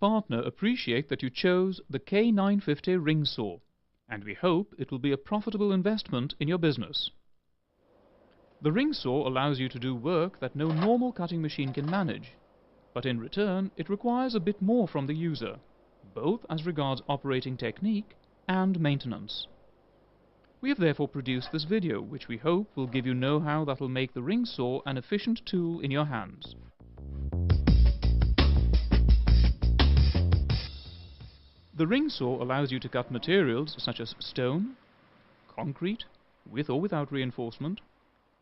partner appreciate that you chose the K950 ring saw, and we hope it will be a profitable investment in your business. The ring saw allows you to do work that no normal cutting machine can manage, but in return it requires a bit more from the user, both as regards operating technique and maintenance. We have therefore produced this video, which we hope will give you know-how that will make the ring saw an efficient tool in your hands. The ring saw allows you to cut materials such as stone, concrete, with or without reinforcement,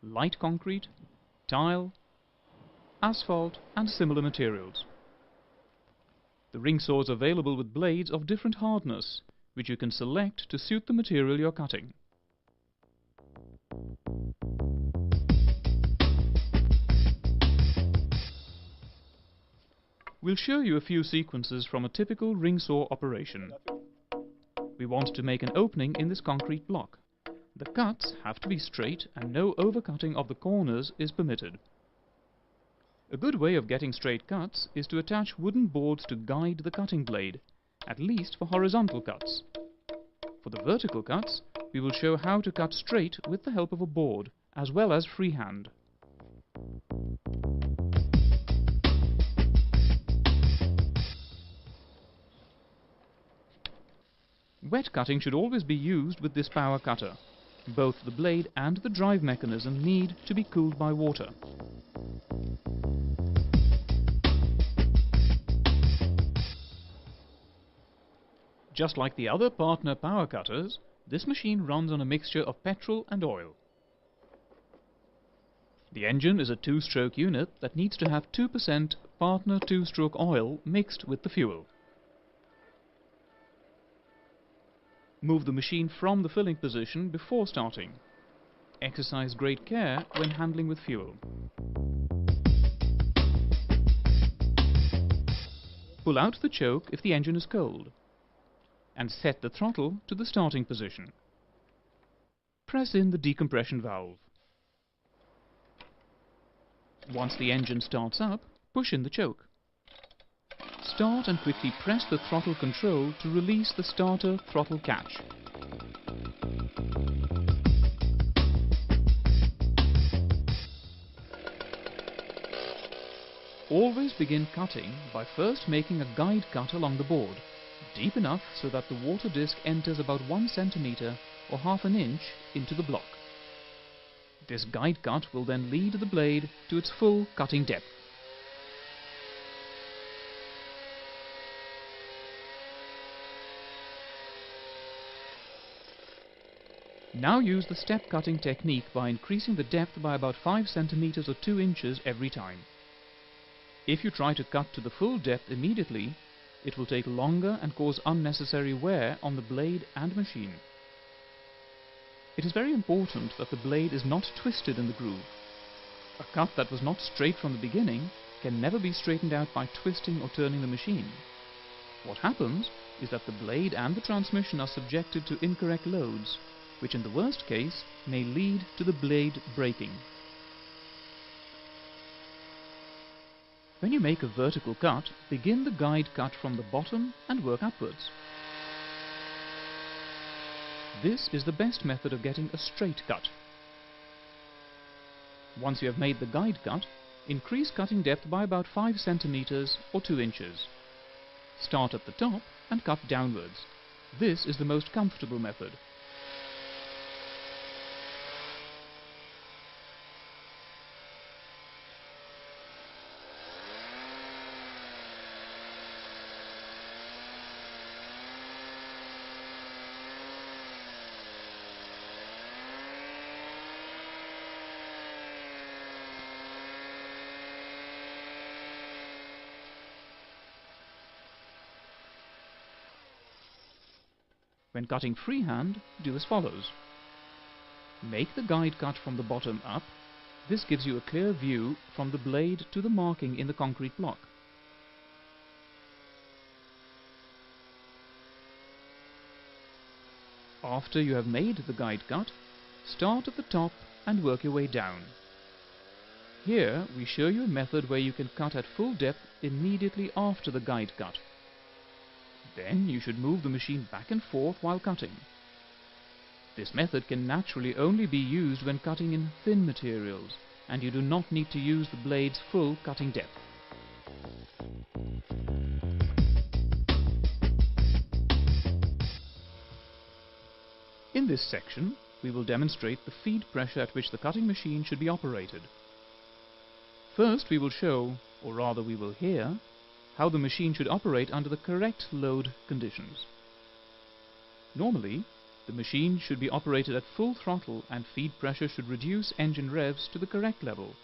light concrete, tile, asphalt and similar materials. The ring saw is available with blades of different hardness, which you can select to suit the material you're cutting. We'll show you a few sequences from a typical ring saw operation. We want to make an opening in this concrete block. The cuts have to be straight and no overcutting of the corners is permitted. A good way of getting straight cuts is to attach wooden boards to guide the cutting blade, at least for horizontal cuts. For the vertical cuts, we will show how to cut straight with the help of a board, as well as freehand. Wet cutting should always be used with this power cutter. Both the blade and the drive mechanism need to be cooled by water. Just like the other partner power cutters, this machine runs on a mixture of petrol and oil. The engine is a two-stroke unit that needs to have 2% partner two-stroke oil mixed with the fuel. Move the machine from the filling position before starting. Exercise great care when handling with fuel. Pull out the choke if the engine is cold, and set the throttle to the starting position. Press in the decompression valve. Once the engine starts up, push in the choke. Start and quickly press the throttle control to release the starter throttle catch. Always begin cutting by first making a guide cut along the board, deep enough so that the water disc enters about 1 centimeter or half an inch into the block. This guide cut will then lead the blade to its full cutting depth. Now use the step cutting technique by increasing the depth by about 5 centimeters or 2 inches every time. If you try to cut to the full depth immediately, it will take longer and cause unnecessary wear on the blade and machine. It is very important that the blade is not twisted in the groove. A cut that was not straight from the beginning can never be straightened out by twisting or turning the machine. What happens is that the blade and the transmission are subjected to incorrect loads, which in the worst case may lead to the blade breaking. When you make a vertical cut, begin the guide cut from the bottom and work upwards. This is the best method of getting a straight cut. Once you have made the guide cut, increase cutting depth by about 5 centimeters or 2 inches. Start at the top and cut downwards. This is the most comfortable method. When cutting freehand, do as follows. Make the guide cut from the bottom up. This gives you a clear view from the blade to the marking in the concrete block. After you have made the guide cut, start at the top and work your way down. Here we show you a method where you can cut at full depth immediately after the guide cut, Then you should move the machine back and forth while cutting. This method can naturally only be used when cutting in thin materials, and you do not need to use the blade's full cutting depth. In this section, we will demonstrate the feed pressure at which the cutting machine should be operated. First, we will show, or rather we will hear, how the machine should operate under the correct load conditions. Normally, the machine should be operated at full throttle and feed pressure should reduce engine revs to the correct level,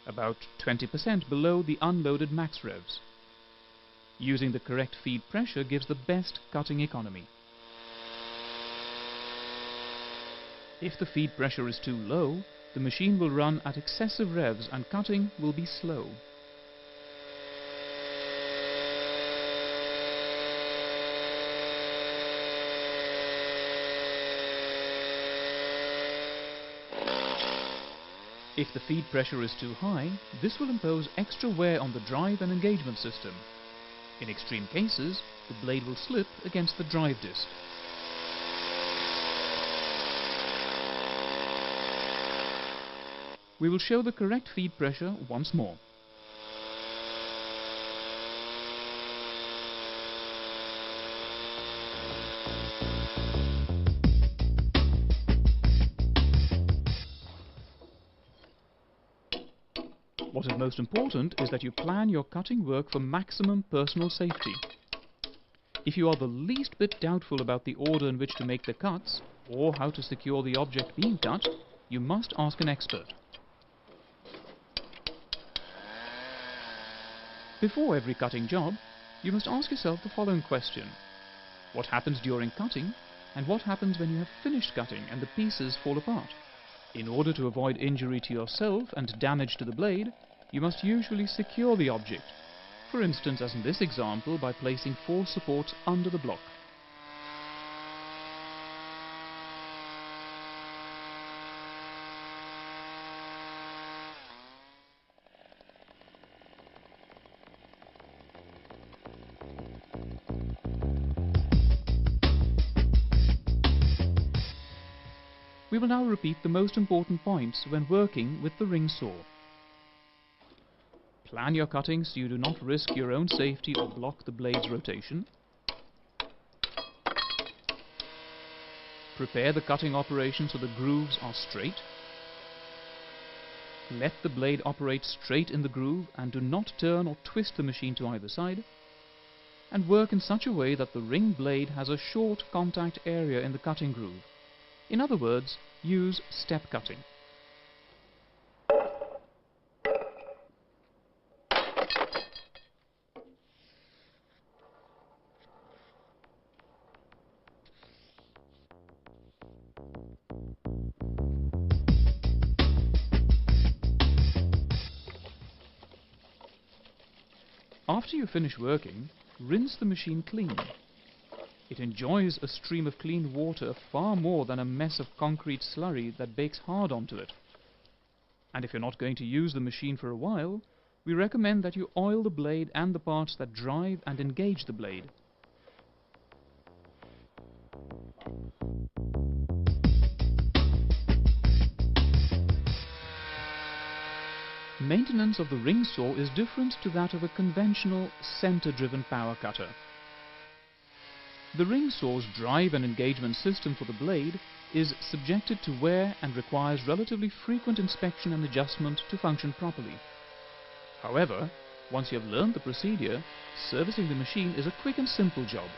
about 20% below the unloaded max revs. Using the correct feed pressure gives the best cutting economy. If the feed pressure is too low, the machine will run at excessive revs and cutting will be slow. If the feed pressure is too high, this will impose extra wear on the drive and engagement system. In extreme cases, the blade will slip against the drive disc. We will show the correct feed pressure once more. What is most important is that you plan your cutting work for maximum personal safety. If you are the least bit doubtful about the order in which to make the cuts, or how to secure the object being cut, you must ask an expert. Before every cutting job, you must ask yourself the following question. What happens during cutting, and what happens when you have finished cutting and the pieces fall apart? In order to avoid injury to yourself and damage to the blade, you must usually secure the object, for instance as in this example by placing 4 supports under the block. We will now repeat the most important points when working with the ring saw. Plan your cutting so you do not risk your own safety or block the blade's rotation. Prepare the cutting operation so the grooves are straight. Let the blade operate straight in the groove and do not turn or twist the machine to either side. And work in such a way that the ring blade has a short contact area in the cutting groove. In other words, use step cutting. After you finish working, rinse the machine clean. It enjoys a stream of clean water far more than a mess of concrete slurry that bakes hard onto it. And if you're not going to use the machine for a while, we recommend that you oil the blade and the parts that drive and engage the blade. Maintenance of the ring saw is different to that of a conventional center-driven power cutter. The ring saw's drive and engagement system for the blade is subjected to wear and requires relatively frequent inspection and adjustment to function properly. However, once you have learned the procedure, servicing the machine is a quick and simple job.